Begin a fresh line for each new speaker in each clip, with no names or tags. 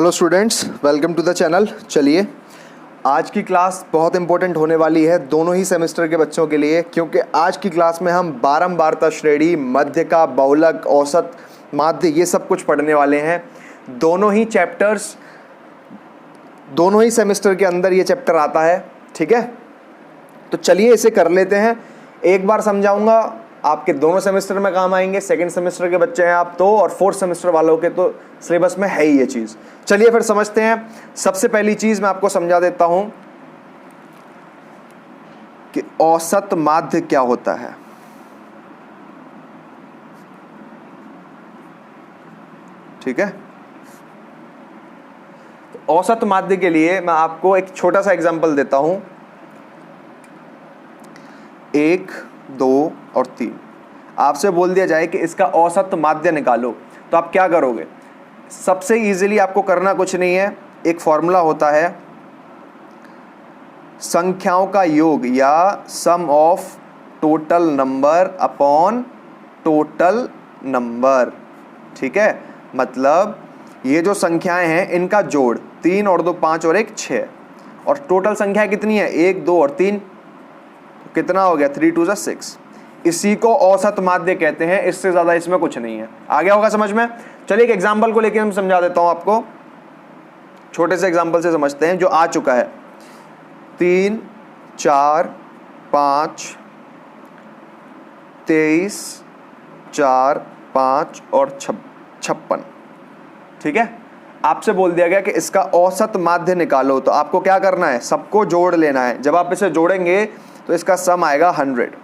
Hello students, welcome to the channel. चलिए, आज की क्लास बहुत इंपॉर्टेंट होने वाली है दोनों ही सेमेस्टर के बच्चों के लिए, क्योंकि आज की क्लास में हम बारंबारता श्रेणी, मध्यका, बहुलक, औसत, माध्य ये सब कुछ पढ़ने वाले हैं। दोनों ही चैप्टर्स, दोनों ही सेमेस्टर के अंदर ये चैप्टर आता है। ठीक है, तो चलिए इसे कर लेते हैं। एक बार समझाऊंगा, आपके दोनों सेमेस्टर में काम आएंगे। सेकंड सेमेस्टर के बच्चे हैं आप तो, और फोर्थ सेमेस्टर वालों के तो सिलेबस में है ही ये चीज़। चलिए फिर समझते हैं। सबसे पहली चीज़ मैं आपको समझा देता हूं कि औसत माध्य क्या होता है। ठीक है, तो औसत माध्य के लिए मैं आपको एक छोटा सा एग्जांपल देता हूं। 1, 2 और 3 आपसे बोल दिया जाए कि इसका औसत माध्य निकालो, तो आप क्या करोगे? सबसे इजीली आपको करना कुछ नहीं है, एक फॉर्मूला होता है संख्याओं का योग या sum of total number upon total number. ठीक है, मतलब ये जो संख्याएं हैं इनका जोड़ 3 और 2 5 और 1 6, और टोटल संख्या कितनी है? 1 2 और 3, कितना हो गया? 3 2 6। इसी को औसत माध्य कहते हैं, इससे ज्यादा इसमें कुछ नहीं है। आ गया होगा समझ में? चलिए एक एग्जांपल को लेकर हम समझा देता हूं आपको। छोटे से एग्जांपल से समझते हैं जो आ चुका है। 3 4 5 23 4 5 और 56। ठीक है, आपसे बोल दिया गया कि इसका औसत माध्य निकालो, तो आपको क्या करना है? सबको जोड़ लेना है। जब आप इसे जोड़ेंगे तो इसका सम आएगा 100।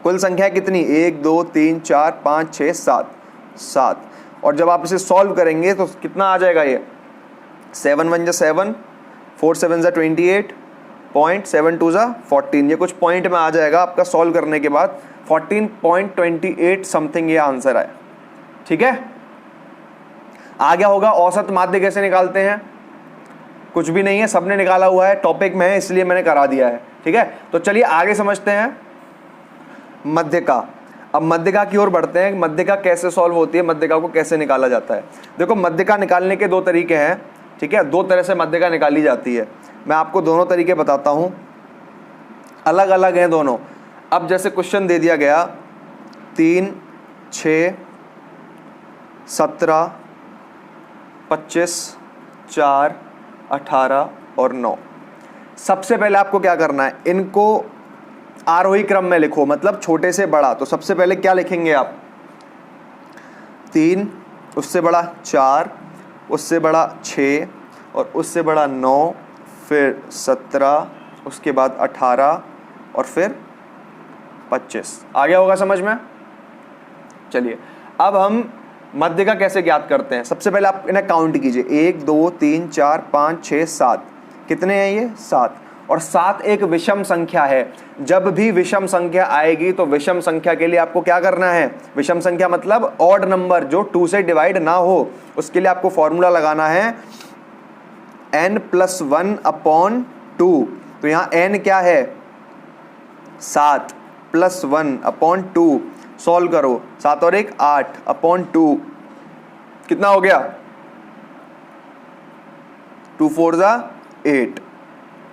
कुल संख्या कितनी? 1 2 3 4 5 6 7। और जब आप इसे सॉल्व करेंगे तो कितना आ जाएगा? ये 7 1 7, 4 7 28, 7 2 14। ये कुछ पॉइंट में आ जाएगा आपका सॉल्व करने के बाद। 14.28 समथिंग ये आंसर आया। ठीक है, आ गया होगा। औसत माध्य कैसे निकालते हैं? कुछ भी नहीं है, सबने निकाला हुआ है, टॉपिक में है इसलिए मैंने करा दिया है। ठीक है, तो चलिए आगे समझते हैं मध्यका। अब मध्यका की ओर बढ़ते हैं। मध्यका कैसे सॉल्व होती है, मध्यका को कैसे निकाला जाता है? देखो, मध्यका निकालने के दो तरीके हैं। ठीक है, दो तरह से मध्यका निकाली जाती है। मैं आपको दोनों तरीके बताता हूं, अलग अलग हैं दोनों। अब जैसे क्वेश्चन दे दिया गया 3 6 17 25 4 18 और 9। सबसे पहले आपको क्या करना है? इनको आरोही क्रम में लिखो, मतलब छोटे से बड़ा। तो सबसे पहले क्या लिखेंगे आप? 3, उससे बड़ा 4, उससे बड़ा 6 और उससे बड़ा 9, फिर 17, उसके बाद 18 और फिर 25। आ गया होगा समझ में? चलिए अब हम मध्यका कैसे ज्ञात करते हैं। सबसे पहले आप इन्हें काउंट कीजिए। 1 2 3 4 5 6 7। कितने हैं ये? 7। और 7 एक विषम संख्या है। जब भी विषम संख्या आएगी तो विषम संख्या के लिए आपको क्या करना है? विषम संख्या मतलब ऑड नंबर जो 2 से डिवाइड ना हो, उसके लिए आपको फॉर्मूला लगाना है n+1/2। तो यहाँ n क्या है? 7 + 1/2। सॉल्व करो, 7 और 1 8/2 कितना हो गया? 2 4 8।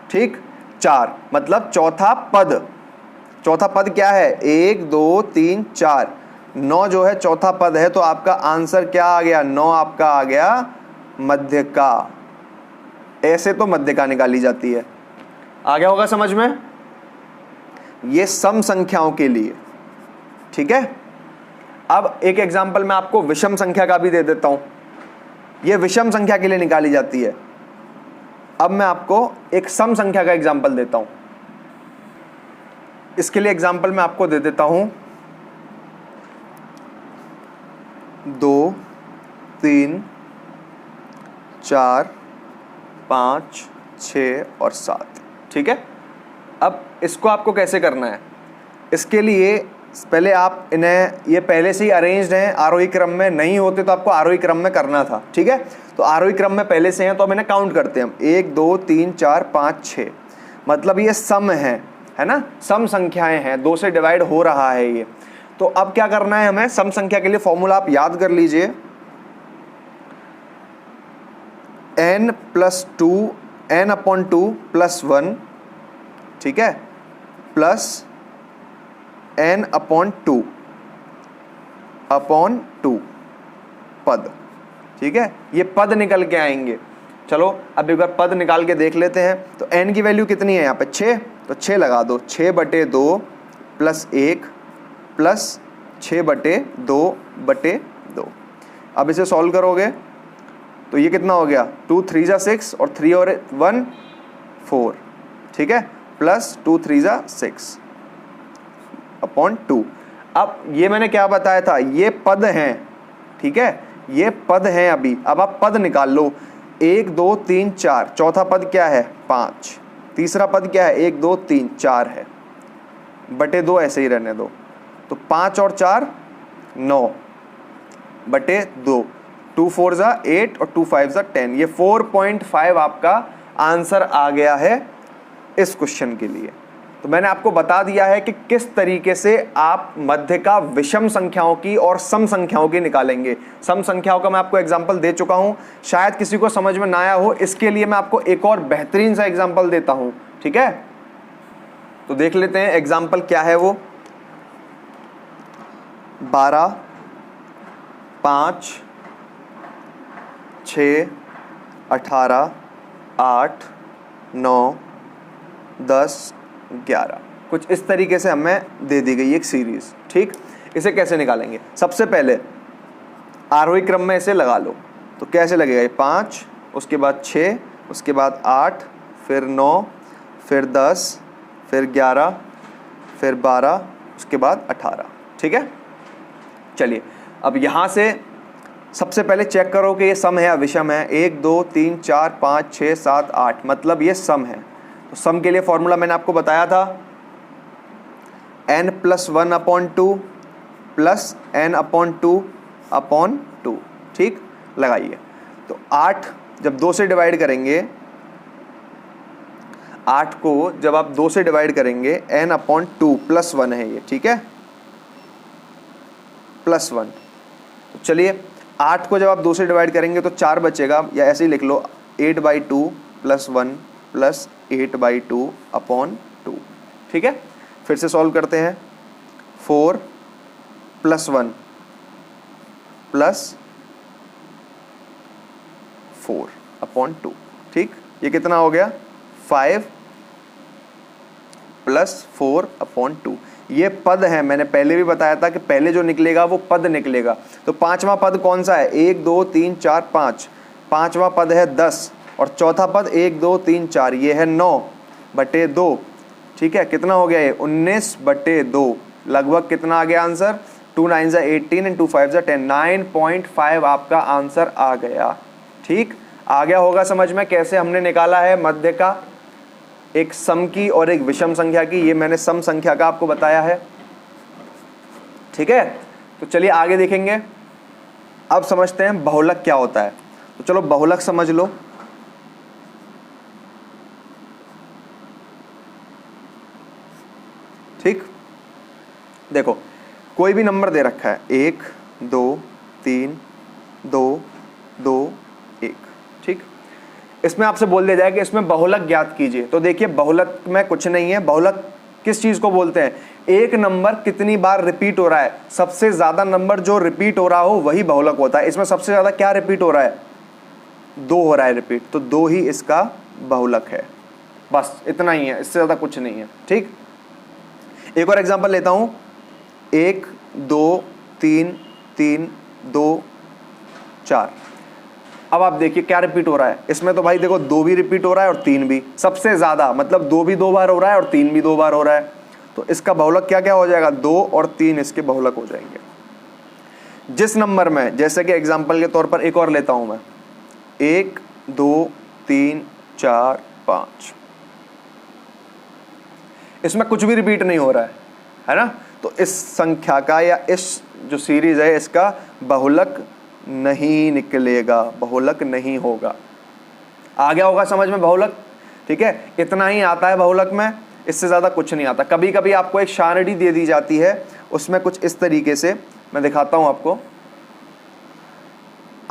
ठीक, 4 मतलब चौथा पद। चौथा पद क्या है? 1 2 3 4। 9 जो है चौथा पद है, तो आपका आंसर क्या आ गया? 9 आपका आ गया मध्यका। ऐसे तो मध्यका निकाली जाती है। आ गया होगा समझ में? ये सम संख्याओं के लिए। ठीक है, अब एक एग्जांपल मैं आपको विषम संख्या का भी दे देता हूं। यह विषम संख्या के लिए निकाली जाती है। अब मैं आपको एक सम संख्या का एग्जांपल देता हूं। इसके लिए एग्जांपल मैं आपको दे देता हूं 2 3 4 5 6 और 7। ठीक है, अब इसको आपको कैसे करना है? इसके लिए पहले आप इन्हें, ये पहले से ही अरेंज्ड हैं आरोही क्रम में, नहीं होते तो आपको आरोही क्रम में करना था। ठीक है, तो आरोही क्रम में पहले से हैं तो अब इन्हें काउंट करते हैं हम। 1 2 3 4 5 6, मतलब ये सम है ना? सम संख्याएं हैं, 2 से डिवाइड हो रहा है ये। तो अब क्या करना है हमें? सम संख्या के लिए फॉर्मूला आप याद कर लीजिए। n plus two n upon two plus one, ठीक है, प्लस n अपॉन टू पद, ठीक है, ये पद निकल के आएंगे। चलो अब एक बार पद निकाल के देख लेते हैं। तो n की वैल्यू कितनी है यहाँ पे 6, तो 6 लगा दो, 6/2 प्लस 1 प्लस 6/2/2। अब इसे सॉल्व करोगे तो ये कितना हो गया, 2 3 जा 6 और 3 और 1 4, ठीक है, प्लस 2 3 जा 6 अपॉन 2। अब ये मैंने क्या बताया था, ये पद हैं, ठीक है, ये पद हैं अभी। अब आप पद निकाल लो, 1 2 3 4, चौथा पद क्या है 5, तीसरा पद क्या है 1 2 3 4 है, बटे 2 ऐसे ही रहने दो। तो 5 और 4 9 बटे 2, 2 4 जा 8 और 2 5 जा 10। ये 4.5 आपका आंसर आ गया है इस क्वेश्चन के लिए। तो मैंने आपको बता दिया है कि किस तरीके से आप मध्य का विषम संख्याओं की और सम संख्याओं की निकालेंगे। सम संख्याओं का मैं आपको एग्जांपल दे चुका हूं, शायद किसी को समझ में ना आया हो, इसके लिए मैं आपको एक और बेहतरीन सा एग्जांपल देता हूं, ठीक है। तो देख लेते हैं एग्जांपल क्या है वो। 12 5 6 18 8 9 10 11, कुछ इस तरीके से हमें दे दी गई एक सीरीज, ठीक। इसे कैसे निकालेंगे, सबसे पहले आरोही क्रम में इसे लगा लो। तो कैसे लगेगा, ये 5, उसके बाद 6, उसके बाद 8, फिर 9, फिर 10, फिर 11, फिर 12, उसके बाद 18, ठीक है। चलिए अब यहाँ से सबसे पहले चेक करो कि ये सम है या विषम है। 1 2 3 4 5 6 7 8, मतलब ये सम है। तो सम के लिए फॉर्मूला मैंने आपको बताया था, n plus 1 upon 2 plus n upon 2, ठीक, लगाइए। तो 8 जब 2 से डिवाइड करेंगे, 8 को जब आप 2 से डिवाइड करेंगे, n अपॉन 2 प्लस 1 है ये, ठीक है, प्लस 1। तो चलिए 8 को जब आप 2 से डिवाइड करेंगे तो 4 बचेगा, या ऐसे ही लिख लो 8/2 प्लस 1 प्लस 8/2 अपॉन 2, ठीक है। फिर से सॉल्व करते हैं, 4 प्लस 1 प्लस 4 अपॉन 2, ठीक। ये कितना हो गया 5 प्लस 4 अपॉन 2। ये पद है, मैंने पहले भी बताया था कि पहले जो निकलेगा वो पद निकलेगा। तो पांचवा पद कौन सा है, 1 2 3 4 5, पांचवा पद है 10 और चौथा पद 1 2 3 4, ये है 9/2, ठीक है। कितना हो गया ये 19/2, लगभग कितना आ गया आंसर, 2 9 जा 18 एंड 2 5 जा 10, 9.5 आपका आंसर आ गया, ठीक। आ गया होगा समझ में कैसे हमने निकाला है मध्य का, एक सम की और एक विषम संख्या की। ये मैंने सम संख्या का आपको बताया है, ठीक है। तो चलिए आगे देखेंगे। अब समझते हैं बहुलक क्या होता है। तो चलो बहुलक समझ लो। ठीक, देखो कोई भी नंबर दे रखा है, 1 2 3 2 2 1, ठीक। इसमें आपसे बोल दिया जाए कि इसमें बहुलक ज्ञात कीजिए। तो देखिए बहुलक में कुछ नहीं है। बहुलक किस चीज को बोलते हैं, एक नंबर कितनी बार रिपीट हो रहा है, सबसे ज्यादा नंबर जो रिपीट हो रहा हो वही बहुलक होता है। इसमें सबसे ज्यादा क्या रिपीट हो रहा है, 2 हो रहा है रिपीट, तो 2 ही इसका बहुलक है। बस इतना ही है, इससे ज्यादा कुछ नहीं है, ठीक। एक और एग्जांपल लेता हूं, 1 2 3 3 2 4। अब आप देखिए क्या रिपीट हो रहा है इसमें। तो भाई देखो 2 भी रिपीट हो रहा है और 3 भी, सबसे ज्यादा, मतलब 2 भी 2 बार हो रहा है और 3 भी 2 बार हो रहा है। तो इसका बहुलक क्या क्या हो जाएगा, 2 और 3 इसके बहुलक हो जाएंगे। जिस नंबर में, जैसे कि एग्जांपल के तौर पर एक और लेता हूं मैं, 1 2 3 4 5, इसमें कुछ भी रिपीट नहीं हो रहा है ना। तो इस संख्या का या इस जो सीरीज है इसका बहुलक नहीं निकलेगा, बहुलक नहीं होगा। आ गया होगा समझ में बहुलक, ठीक है। इतना ही आता है बहुलक में, इससे ज़्यादा कुछ नहीं आता। कभी कभी आपको एक सारणी दे दी जाती है, उसमें कुछ इस तरीके से, मैं दिखाता हूं आपको।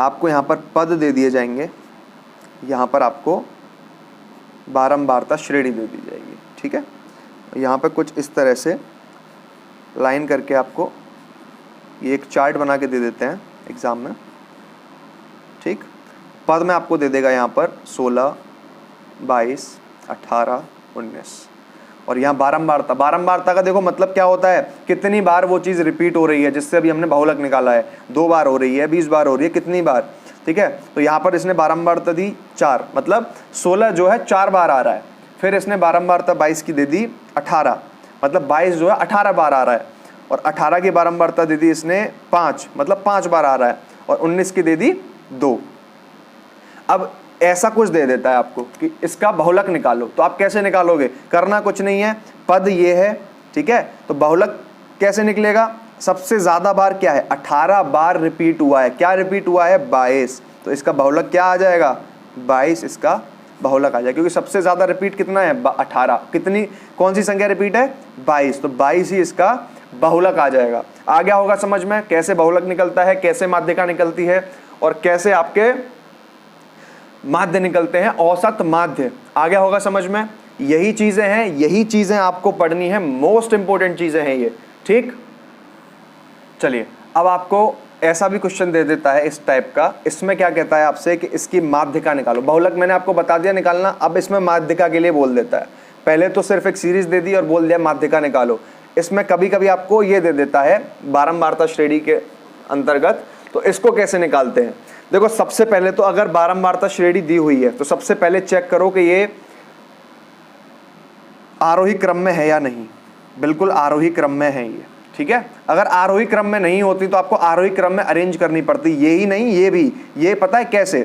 आपको यहाँ पर पद दे दिए जाएंगे, यहाँ पर आपको बारंबारता श्रेणी दे दी जाएगी। ठीक है, यहाँ पे कुछ इस तरह से लाइन करके आपको ये एक चार्ट बना के दे देते हैं एग्ज़ाम में। ठीक, पद में आपको दे देगा यहाँ पर 16, 22, 18, 19 और यहाँ बारंबारता। बारंबारता का देखो मतलब क्या होता है, कितनी बार वो चीज़ रिपीट हो रही है, जिससे अभी हमने बहुलक निकाला है। 2 बार हो रही है, 20 बार हो रही है, कितनी बार। ठीक है, तो यहाँ पर इसने बारंबारता दी 4, मतलब 16 जो है 4 बार आ रहा है। फिर इसने बारंबारता 22 की दे दी 18, मतलब 22 जो है 18 बार आ रहा है। और 18 की बारंबारता दे दी इसने 5, मतलब 5 बार आ रहा है। और 19 की दे दी 2। अब ऐसा कुछ दे देता है आपको कि इसका बहुलक निकालो, तो आप कैसे निकालोगे, करना कुछ नहीं है, पद ये है। ठीक है, तो बहुलक कैसे निकलेगा, सबसे ज़्यादा बार क्या है, 18 बार रिपीट हुआ है। क्या रिपीट हुआ है, 22, तो इसका बहुलक क्या आ जाएगा, 22 इसका बहुलक आ जाएगा, क्योंकि सबसे ज़्यादा रिपीट कितना है, 18। कितनी, कौन सी संख्या रिपीट है, 22, तो 22 ही इसका बहुलक आ जाएगा। आ गया होगा समझ में कैसे बहुलक निकलता है, कैसे माध्यिका निकलती है और कैसे आपके माध्य निकलते हैं, औसत माध्य। आ गया होगा समझ में। यही चीजें हैं, यही चीजें आपको पढ़नी है, मोस्ट इंपोर्टेंट चीजें हैं ये। ठीक, चलिए अब आपको ऐसा भी क्वेश्चन दे देता है इस टाइप का। इसमें क्या कहता है आपसे कि इसकी माध्यिका निकालो। बहुलक मैंने आपको बता दिया निकालना, अब इसमें माध्यिका के लिए बोल देता है। पहले तो सिर्फ एक सीरीज दे दी और बोल दिया माध्यिका निकालो। इसमें कभी कभी आपको ये दे देता है बारंबारता श्रेणी के अंतर्गत, तो इसको कैसे निकालते हैं। देखो सबसे पहले तो अगर बारंबारता श्रेणी दी हुई है तो सबसे पहले चेक करो कि ये आरोही क्रम में है या नहीं। बिल्कुल आरोही क्रम में है ये। ठीक है, अगर आरोही क्रम में नहीं होती तो आपको आरोही क्रम में अरेंज करनी पड़ती। ये ही नहीं, ये भी। ये पता है कैसे,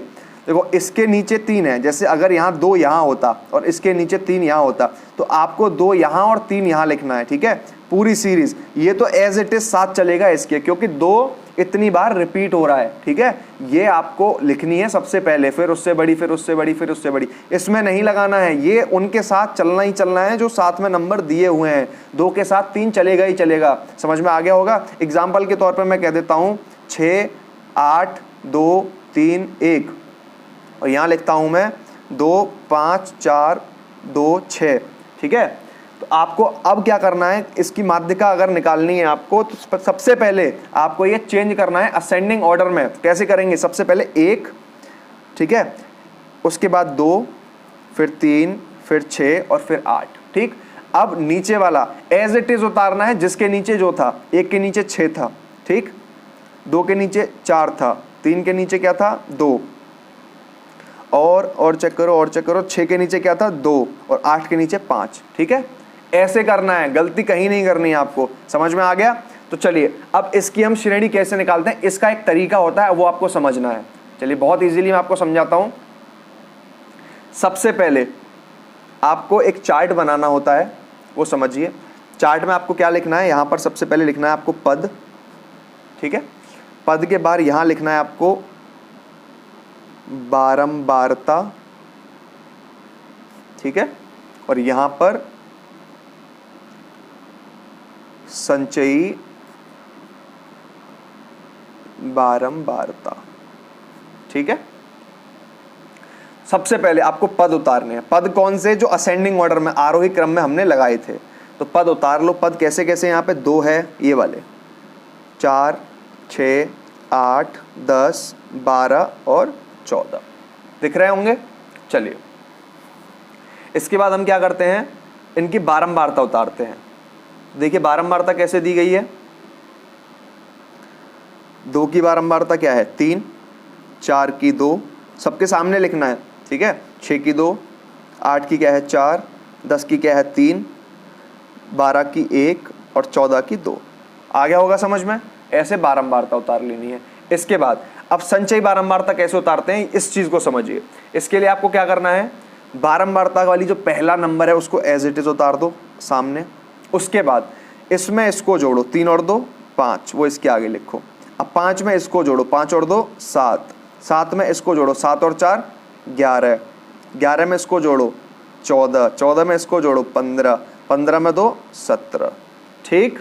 देखो इसके नीचे 3 है, जैसे अगर यहाँ 2 यहाँ होता और इसके नीचे 3 यहाँ होता तो आपको 2 यहाँ और 3 यहाँ लिखना है। ठीक है, पूरी सीरीज ये तो एज इट इज साथ चलेगा इसके, क्योंकि 2 इतनी बार रिपीट हो रहा है। ठीक है, ये आपको लिखनी है सबसे पहले, फिर उससे बड़ी, फिर उससे बड़ी, फिर उससे बड़ी। इसमें नहीं लगाना है, ये उनके साथ चलना ही चलना है जो साथ में नंबर दिए हुए हैं। 2 के साथ 3 चलेगा ही चलेगा। समझ में आ गया होगा। एग्जाम्पल के तौर पर मैं कह देता हूँ 6, 8, 2, 3, 1 और यहाँ लिखता हूँ मैं 2, 5, 4, 2, 6। ठीक है, तो आपको अब क्या करना है, इसकी माध्यिका अगर निकालनी है आपको तो सबसे पहले आपको ये चेंज करना है असेंडिंग ऑर्डर में। कैसे करेंगे, सबसे पहले 1, ठीक है, उसके बाद 2, फिर 3, फिर 6 और फिर 8। ठीक, अब नीचे वाला एज इट इज उतारना है, जिसके नीचे जो था, 1 के नीचे 6 था, ठीक, 2 के नीचे 4 था, 3 के नीचे क्या था, 2 और चेक करो, और चेक करो, 6 के नीचे क्या था, 2 और 8 के नीचे 5। ठीक है, ऐसे करना है, गलती कहीं नहीं करनी है आपको। समझ में आ गया। तो चलिए अब इसकी हम श्रेणी कैसे निकालते हैं, इसका एक तरीका होता है, वो आपको समझना है। चलिए बहुत इजीली मैं आपको समझाता हूं। सबसे पहले आपको एक चार्ट बनाना होता है, वो समझिए। चार्ट में आपको क्या लिखना है, यहां पर सबसे पहले लिखना है आपको पद। ठीक है, पद के बाद यहां लिखना है आपको बारंबारता। ठीक है, और यहां पर संचयी बारंबारता। ठीक है, सबसे पहले आपको पद उतारने हैं। पद कौन से, जो असेंडिंग ऑर्डर में, आरोही क्रम में हमने लगाए थे। तो पद उतार लो। पद कैसे कैसे, यहाँ पे 2 है, ये वाले 4, 6, 8, 10, 12 और 14 दिख रहे होंगे। चलिए इसके बाद हम क्या करते हैं, इनकी बारंबारता उतारते हैं। देखिए बारंबारता कैसे दी गई है। 2 की बारंबारता क्या है, 3, 4 की 2, सबके सामने लिखना है। ठीक है, 6 की 2, 8 की क्या है 4, 10 की क्या है 3, 12 की 1 और 14 की 2। आ गया होगा समझ में। ऐसे बारंबारता उतार लेनी है। इसके बाद अब संचयी बारंबारता कैसे उतारते हैं, इस चीज को समझिए। इसके लिए आपको क्या करना है, बारंबारता वाली जो पहला नंबर है उसको एज इट इज उतार दो सामने। उसके बाद इसमें इसको जोड़ो, 3 और 2 5, वो इसके आगे लिखो। अब 5 में इसको जोड़ो, 5 और 2 7, 7 में इसको जोड़ो, 7 और 4 11, 11 में इसको जोड़ो 14, 14 में इसको जोड़ो 15, 15 में 2 17। ठीक,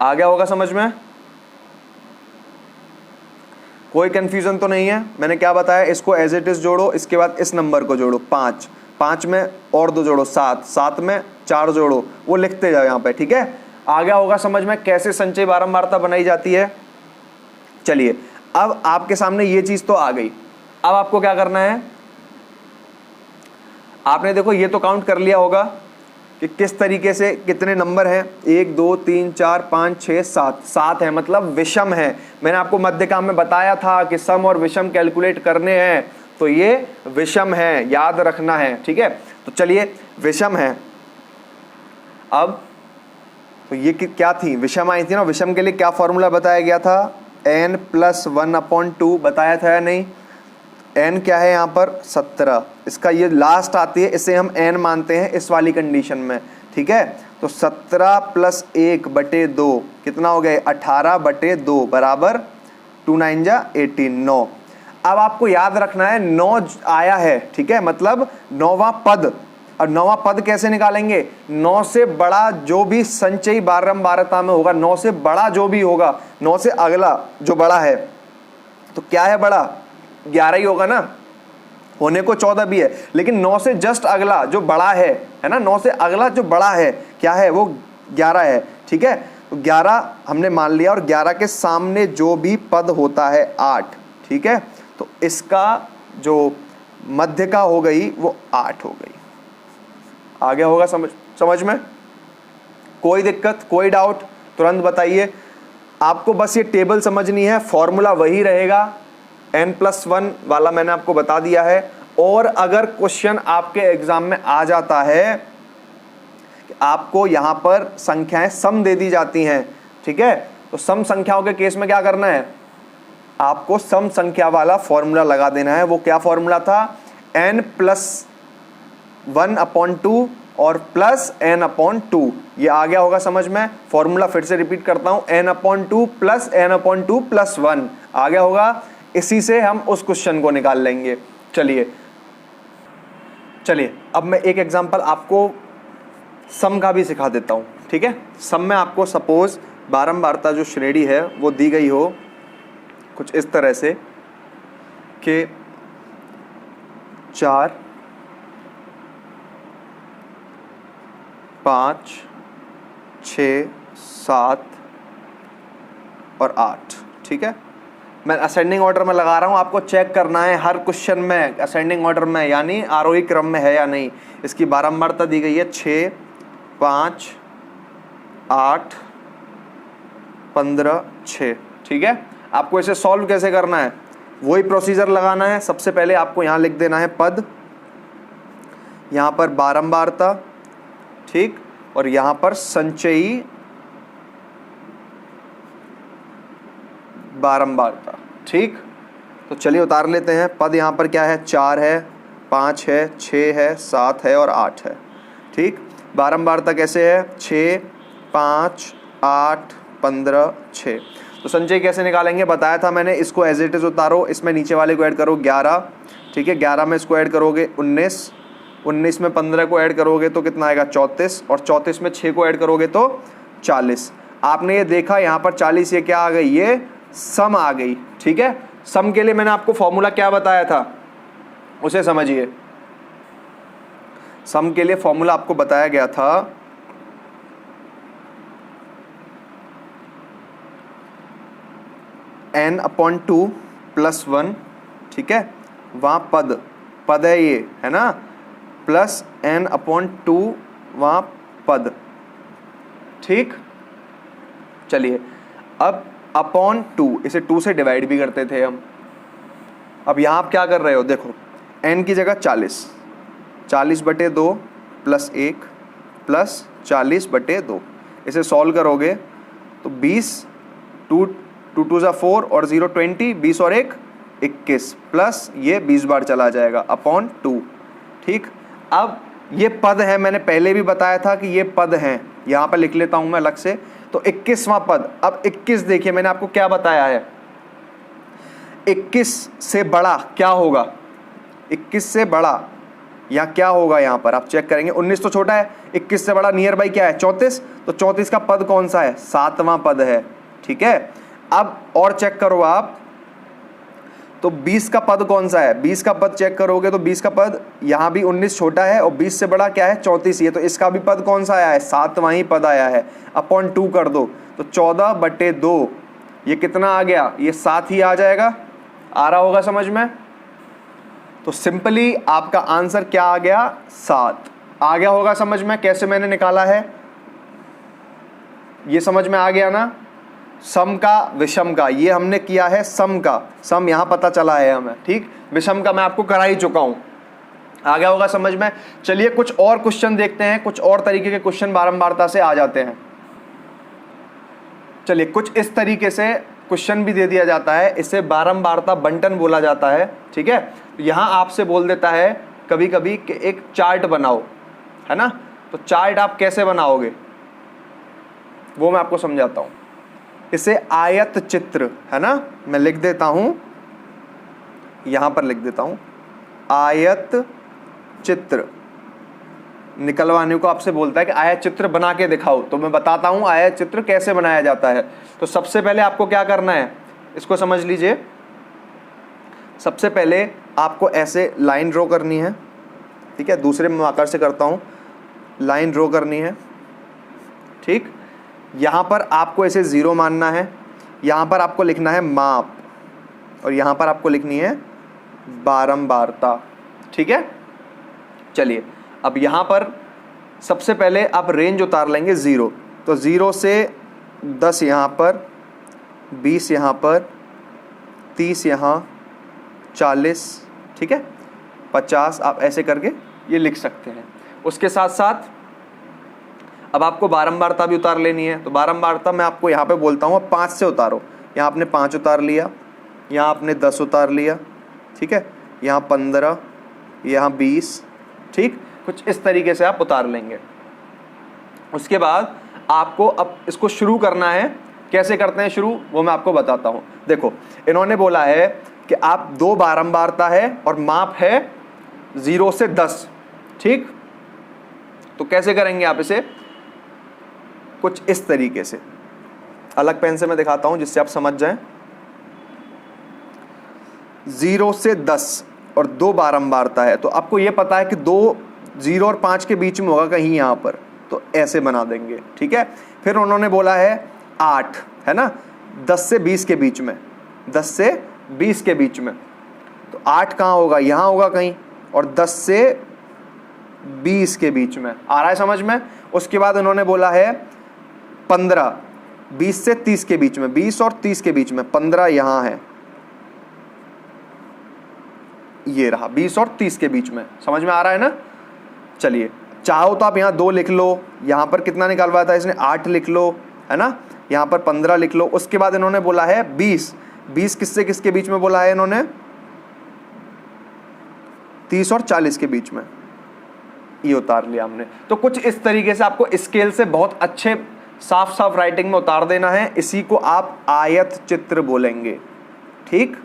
आ गया होगा समझ में। कोई कंफ्यूजन तो नहीं है? मैंने क्या बताया, इसको एज इट इज जोड़ो, इसके बाद इस नंबर को जोड़ो 5, 5 में और 2 जोड़ो 7, 7 में 4 जोड़ो, वो लिखते जाओ यहाँ पे, ठीक है। आ गया होगा समझ में कैसे संचयी बारंबारता बनाई जाती है। चलिए अब आपके सामने ये चीज तो आ गई, अब आपको क्या करना है, आपने देखो ये तो काउंट कर लिया होगा कि किस तरीके से कितने नंबर हैं, 1 2 3 4 5 6 7, 7 है मतलब विषम है। मैंने आपको मध्यकाम में बताया था कि सम और विषम कैलकुलेट करने हैं, तो ये विषम है, याद रखना है, ठीक है। तो चलिए विषम है। अब तो ये क्या थी, विषम आई थी ना, विषम के लिए क्या फॉर्मूला बताया गया था, n+1/2 बताया था या नहीं। n क्या है यहाँ पर 17, इसका ये लास्ट आती है, इसे हम n मानते हैं इस वाली कंडीशन में, ठीक है। तो 17 + 1/2 कितना हो गया, 18/2 बराबर 2 9 जा 18, 9। अब आपको याद रखना है 9 आया है, ठीक है, मतलब 9वां पद। और 9वां पद कैसे निकालेंगे, 9 से बड़ा जो भी संचयी बारंबारता में होगा, 9 से बड़ा जो भी होगा, 9 से अगला जो बड़ा है, तो क्या है बड़ा, 11 ही होगा ना, होने को 14 भी है, लेकिन 9 से जस्ट अगला जो बड़ा है ना, 9 से अगला जो बड़ा है क्या है, वो 11 है, ठीक है। तो 11 हमने मान लिया, और 11 के सामने जो भी पद होता है 8, ठीक है। तो इसका जो मध्य का हो गई वो 8 हो गई। आ गया होगा समझ में, कोई दिक्कत, कोई डाउट तुरंत बताइए। आपको बस ये टेबल समझनी है, फॉर्मूला वही रहेगा, n+1 वाला मैंने आपको बता दिया है। और अगर क्वेश्चन आपके एग्जाम में आ जाता है कि आपको यहाँ पर संख्याएं सम दे दी जाती हैं, ठीक है, तो सम संख्याओं के केस में क्या करना है, आपको सम संख्या वाला फॉर्मूला लगा देना है। वो क्या फॉर्मूला था, n+1/2 और +n/2। ये आ गया होगा समझ में, फॉर्मूला फिर से रिपीट करता हूं, n/2 + n/2 + 1 आ गया होगा। इसी से हम उस क्वेश्चन को निकाल लेंगे। चलिए अब मैं एक एग्जांपल आपको सम का भी सिखा देता हूं, ठीक है। सम में आपको सपोज बारंबारता जो श्रेणी है वो दी गई हो कुछ इस तरह से कि 4 5 6 7 और 8, ठीक है। मैं असेंडिंग ऑर्डर में लगा रहा हूँ, आपको चेक करना है हर क्वेश्चन में असेंडिंग ऑर्डर में, यानी आरोही क्रम में है या नहीं। इसकी बारंबारता दी गई है 6 5 8 15 6, ठीक है। आपको इसे सॉल्व कैसे करना है, वही प्रोसीजर लगाना है। सबसे पहले आपको यहाँ लिख देना है पद, यहाँ पर बारंबारता, ठीक, और यहाँ पर संचयी बारंबारता, ठीक। तो चलिए उतार लेते हैं। पद यहाँ पर क्या है, 4 है, 5 है, 6 है, 7 है और 8 है, ठीक। बारंबारता कैसे है, 6 5 8 15 6। तो संचय कैसे निकालेंगे बताया था मैंने, इसको एज इट इज उतारो, इसमें नीचे वाले को ऐड करो 11, ठीक है। 11 में इसको ऐड करोगे 19, 19 में 15 को ऐड करोगे तो कितना आएगा 34, और 34 में 6 को ऐड करोगे तो 40। आपने ये देखा यहाँ पर 40, ये क्या आ गई, ये सम आ गई, ठीक है। सम के लिए मैंने आपको फॉर्मूला क्या बताया था उसे समझिए। सम के लिए फॉर्मूला आपको बताया गया था n/2 + 1, ठीक है, वहाँ पद है ये, है ना, प्लस n/2 वहाँ पद, ठीक। चलिए अब /2, इसे 2 से डिवाइड भी करते थे हम। अब यहाँ आप क्या कर रहे हो, देखो n की जगह 40, 40/2 + 1 + 40/2, इसे सॉल्व करोगे तो 20, 2 2 = 4 और 0 20, 20 और 1 21, प्लस ये 20 बार चला जाएगा /2, ठीक। अब ये पद है, मैंने पहले भी बताया था कि ये पद हैं, यहाँ पर लिख लेता हूँ मैं अलग से। तो 21वां पद, अब 21 देखिए मैंने आपको क्या बताया है, 21 से बड़ा क्या होगा, 21 से बड़ा या क्या होगा, यहाँ पर आप चेक करेंगे 19 तो छोटा है, 21 से बड़ा नियर बाई क्या है 34, तो 34 का पद कौन सा है, 7वां पद है, ठीक है। अब और चेक करो आप, तो 20 का पद कौन सा है? 20 का पद चेक करोगे तो 20 का पद यहाँ भी 19 छोटा है और 20 से बड़ा क्या है? 34 ही है। तो इसका भी पद कौन सा आया है? 7वां ही पद आया है। अपॉन 2 कर दो तो 14/2 ये कितना आ गया? ये 7 ही आ जाएगा। आ रहा होगा समझ में? तो सिंपली आपका आंसर क्या आ गया? 7 आ गया होगा समझ में कैसे मैंने निकाला है? ये समझ में आ गया ना? सम का विषम का ये हमने किया है, सम का सम यहाँ पता चला है हमें, ठीक। विषम का मैं आपको करा ही चुका हूँ। आ गया होगा समझ में? चलिए कुछ और क्वेश्चन देखते हैं, कुछ और तरीके के क्वेश्चन बारंबारता से आ जाते हैं। चलिए कुछ इस तरीके से क्वेश्चन भी दे दिया जाता है, इसे बारंबारता बंटन बोला जाता है, ठीक है। यहाँ आपसे बोल देता है कभी कभी कि एक चार्ट बनाओ, है ना। तो चार्ट आप कैसे बनाओगे वो मैं आपको समझाता हूँ। इसे आयत चित्र, है ना, मैं लिख देता हूँ, यहाँ पर लिख देता हूँ आयत चित्र। निकलवाने को आपसे बोलता है कि आयत चित्र बना के दिखाओ, तो मैं बताता हूँ आयत चित्र कैसे बनाया जाता है। तो सबसे पहले आपको क्या करना है, इसको समझ लीजिए। सबसे पहले आपको ऐसे लाइन ड्रॉ करनी है, ठीक है। दूसरे मार्कर से करता हूँ, लाइन ड्रॉ करनी है, ठीक। यहाँ पर आपको ऐसे 0 मानना है, यहाँ पर आपको लिखना है माप और यहाँ पर आपको लिखनी है बारंबारता, ठीक है। चलिए अब यहाँ पर सबसे पहले आप रेंज उतार लेंगे 0, तो 0 से 10 यहाँ पर, 20 यहाँ पर, 30 यहाँ, 40, ठीक है, 50, आप ऐसे करके ये लिख सकते हैं। उसके साथ साथ अब आपको बारंबारता भी उतार लेनी है, तो बारंबारता मैं आपको यहाँ पे बोलता हूँ अब 5 से उतारो। यहाँ आपने 5 उतार लिया, यहाँ आपने 10 उतार लिया, ठीक है, यहाँ 15, यहाँ 20, ठीक। कुछ इस तरीके से आप उतार लेंगे। उसके बाद आपको अब इसको शुरू करना है। कैसे करते हैं शुरू वो मैं आपको बताता हूँ। देखो इन्होंने बोला है कि आप 2 बारंबारता है और माप है 0 से 10, ठीक। तो कैसे करेंगे आप इसे? कुछ इस तरीके से, अलग पेन से मैं दिखाता हूं जिससे आप समझ जाएं। 0 से 10 और 2 बारंबारता है, तो आपको यह पता है कि 2 0 और 5 के बीच में होगा कहीं यहाँ पर, तो ऐसे बना देंगे, ठीक है। फिर उन्होंने बोला है 8, है ना, 10 से 20 के बीच में, 10 से 20 के बीच में, तो 8 कहाँ होगा? यहाँ होगा कहीं, और 10 से 20 के बीच में। आ रहा है समझ में? उसके बाद उन्होंने बोला है 15, 20 से 30 के बीच में, 20 और 30 के बीच में, 15 यहाँ है, ये रहा 20 और 30 के बीच में। समझ में आ रहा है ना? चलिए चाहो तो आप यहाँ 2 लिख लो, यहाँ पर कितना निकालवाया था इसने? 8 लिख लो, है ना, यहाँ पर 15 लिख लो। उसके बाद इन्होंने बोला है 20, 20 किससे किसके बीच में बोला है इन्होंने? 30 और 40 के बीच में, ये उतार लिया हमने। तो कुछ इस तरीके से आपको स्केल से बहुत अच्छे साफ साफ राइटिंग में उतार देना है। इसी को आप आयत चित्र बोलेंगे, ठीक।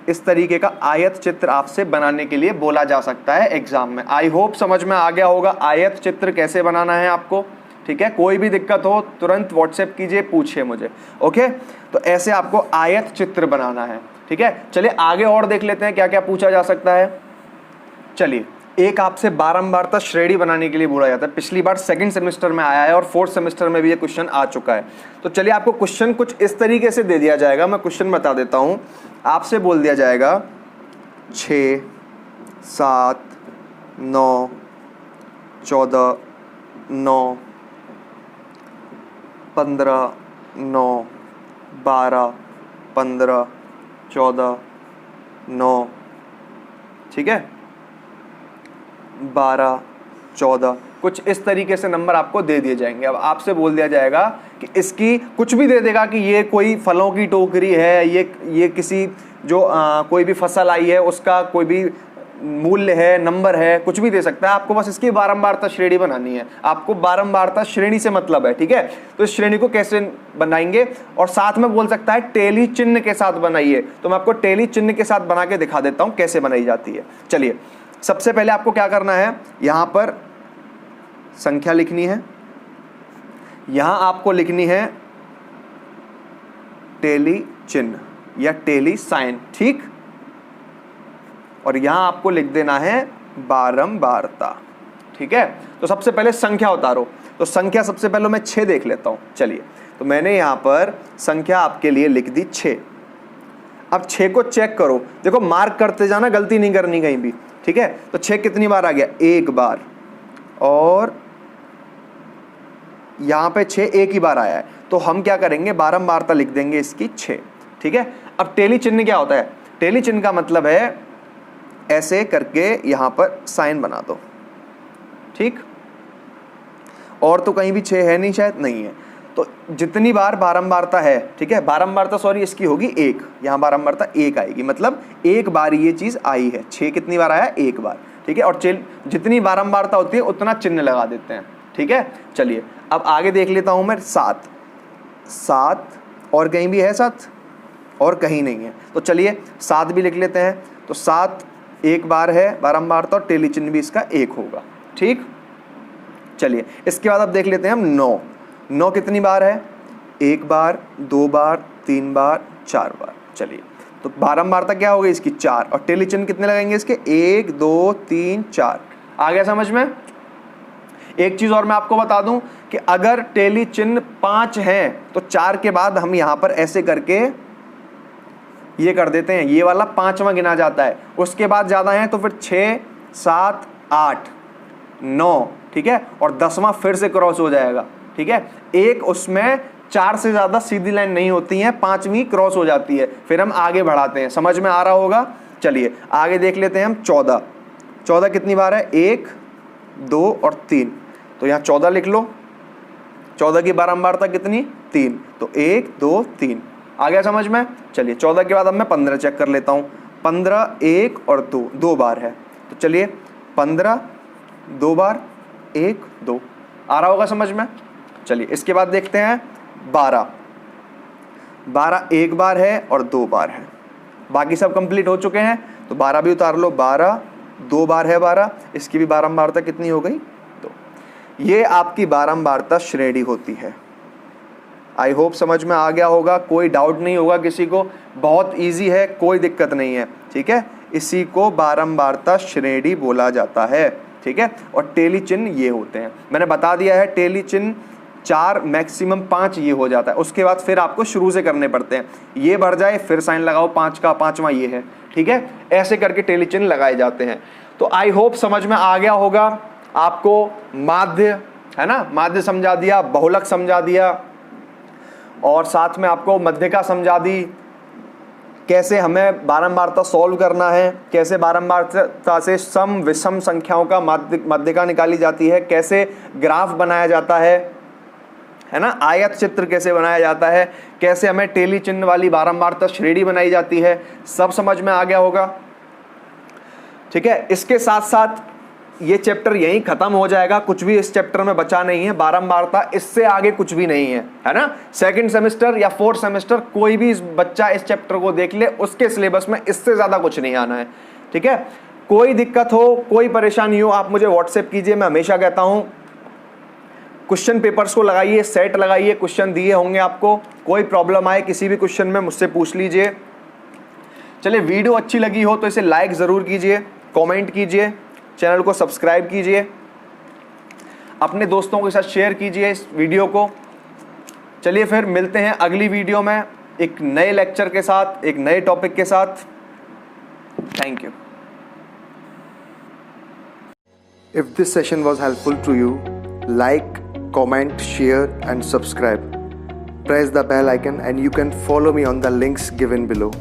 इस तरीके का आयत चित्र आपसे बनाने के लिए बोला जा सकता है एग्जाम में। आई होप समझ में आ गया होगा आयत चित्र कैसे बनाना है आपको, ठीक है। कोई भी दिक्कत हो तुरंत व्हाट्सएप कीजिए, पूछिए मुझे, ओके। तो ऐसे आपको आयत चित्र बनाना है, ठीक है। चलिए आगे और देख लेते हैं क्या क्या पूछा जा सकता है। चलिए एक आपसे बारंबारता श्रेणी बनाने के लिए बोला जाता है। पिछली बार 2nd सेमेस्टर में आया है और 4th सेमेस्टर में भी ये क्वेश्चन आ चुका है। तो चलिए आपको क्वेश्चन कुछ इस तरीके से दे दिया जाएगा, मैं क्वेश्चन बता देता हूँ। आपसे बोल दिया जाएगा 6, 7, 9, 14, 9, 15, 9, 12, 15, 14, 9, ठीक है, 12, 14, कुछ इस तरीके से नंबर आपको दे दिए जाएंगे। अब आपसे बोल दिया जाएगा कि इसकी कुछ भी दे देगा कि ये कोई फलों की टोकरी है, ये किसी जो कोई भी फसल आई है उसका कोई भी मूल्य है, नंबर है, कुछ भी दे सकता है। आपको बस इसकी बारंबारता श्रेणी बनानी है। आपको बारंबारता श्रेणी से मतलब है, ठीक है। तो इस श्रेणी को कैसे बनाएंगे, और साथ में बोल सकता है टेली चिन्ह के साथ बनाइए। तो मैं आपको टेली चिन्ह के साथ बना के दिखा देता हूं कैसे बनाई जाती है। चलिए सबसे पहले आपको क्या करना है, यहां पर संख्या लिखनी है, यहां आपको लिखनी है टेली चिन्ह, या टेली साइन, ठीक। और यहां आपको लिख देना है बारंबारता, ठीक है। तो सबसे पहले संख्या उतारो, तो संख्या सबसे पहले मैं 6 देख लेता हूं। चलिए, तो मैंने यहां पर संख्या आपके लिए लिख दी 6। अब 6 को चेक करो, देखो मार्क करते जाना, गलती नहीं करनी कहीं भी, ठीक है। तो 6 कितनी बार आ गया, 1 बार, और यहां पे 6 एक ही बार आया है, तो हम क्या करेंगे, बारंबारता लिख देंगे इसकी 6, ठीक है। अब टेली चिन्ह क्या होता है, टेली चिन्ह का मतलब है ऐसे करके यहां पर साइन बना दो, ठीक। और तो कहीं भी 6 है नहीं, शायद नहीं है। तो जितनी बार बारंबारता है, ठीक है, बारंबारता सॉरी इसकी होगी 1, यहां बारंबारता 1 आएगी, मतलब एक बार ये चीज आई है। 6 कितनी बार आया, 1 बार, ठीक है। और जितनी बारंबारता होती है उतना चिन्ह लगा देते हैं, ठीक है। चलिए अब आगे देख लेता हूं मैं 7। 7 और कहीं भी है 7, और कहीं नहीं है, तो चलिए 7 भी लिख लेते हैं। तो 7 एक बार है बारंबारता, और टेली चिन्ह भी इसका 1 होगा, ठीक। चलिए इसके बाद अब देख लेते हैं हम 9। 9 कितनी बार है, 1 बार, 2 बार, 3 बार, 4 बार। चलिए तो बारंबारता क्या हो गई इसकी 4, और टेली चिन्ह कितने लगेंगे इसके, 1 2 3 4। आ गया समझ में। एक चीज और मैं आपको बता दूं कि अगर टेली चिन्ह 5 है तो 4 के बाद हम यहां पर ऐसे करके ये कर देते हैं, ये वाला 5वां गिना जाता है। उसके बाद ज्यादा है तो फिर 6 7 8 9, ठीक है, और 10वां फिर से क्रॉस हो जाएगा, ठीक है। एक उसमें 4 से ज्यादा सीधी लाइन नहीं होती है, 5वीं क्रॉस हो जाती है, फिर हम आगे बढ़ाते हैं। समझ में आ रहा होगा। चलिए आगे देख लेते हैं हम 14। 14 कितनी बार है, 1 2 और 3, तो यहाँ 14 लिख लो। 14 की बारंबारता कितनी, 3, तो 1 2 3। आ गया समझ में। चलिए 14 के बाद अब मैं 15 चेक कर लेता हूँ। 15 1 और 2, 2 बार है, तो चलिए 15 2 बार 1 2। आ रहा होगा समझ में। चलिए इसके बाद देखते हैं 12। 12 1 बार है और 2 बार है, बाकी सब कंप्लीट हो चुके हैं, तो 12 भी उतार लो। 12 2 बार है 12, इसकी भी बारंबारता कितनी हो गई, 2। ये आपकी बारंबारता श्रेणी होती है। आई होप समझ में आ गया होगा, कोई डाउट नहीं होगा किसी को, बहुत इजी है, कोई दिक्कत नहीं है, ठीक है। इसी को बारंबारता श्रेणी बोला जाता है, ठीक है। और टेली चिन्ह ये होते हैं, मैंने बता दिया है। टेली चिन्ह 4 मैक्सिमम 5 ये हो जाता है, उसके बाद फिर आपको शुरू से करने पड़ते हैं। ये बढ़ जाए फिर साइन लगाओ 5 का, 5वां ये है, ठीक है। ऐसे करके टेली चिन्ह लगाए जाते हैं। तो आई होप समझ में आ गया होगा आपको। माध्य है ना, माध्य समझा दिया, बहुलक समझा दिया, और साथ में आपको मध्यिका समझा दी, कैसे हमें बारंबारता सॉल्व करना है, कैसे बारंबारता से सम विषम संख्याओं का मध्यिका निकाली जाती है, कैसे ग्राफ बनाया जाता है ना, आयत चित्र कैसे बनाया जाता है, कैसे हमें टेली चिन्ह वाली बारंबारता श्रेणी बनाई जाती है, सब समझ में आ गया होगा, ठीक है। इसके साथ साथ ये चैप्टर यहीं खत्म हो जाएगा, कुछ भी इस चैप्टर में बचा नहीं है। बारंबारता इससे आगे कुछ भी नहीं है ना। सेकंड सेमेस्टर या फोर्थ सेमेस्टर कोई भी बच्चा इस चैप्टर को देख ले, उसके सिलेबस में इससे ज्यादा कुछ नहीं आना है, ठीक है। कोई दिक्कत हो, कोई परेशानी हो, आप मुझे व्हाट्सएप कीजिए। मैं हमेशा कहता हूं क्वेश्चन पेपर्स को लगाइए, सेट लगाइए, क्वेश्चन दिए होंगे आपको, कोई प्रॉब्लम आए किसी भी क्वेश्चन में मुझसे पूछ लीजिए। चलिए वीडियो अच्छी लगी हो तो इसे लाइक जरूर कीजिए, कमेंट कीजिए, चैनल को सब्सक्राइब कीजिए, अपने दोस्तों के साथ शेयर कीजिए इस वीडियो को। चलिए फिर मिलते हैं अगली वीडियो में एक नए लेक्चर के साथ, एक नए टॉपिक के साथ। Thank you.
If this session was helpful to you, like, comment, share and subscribe. Press the bell icon and you can follow me on the links given below.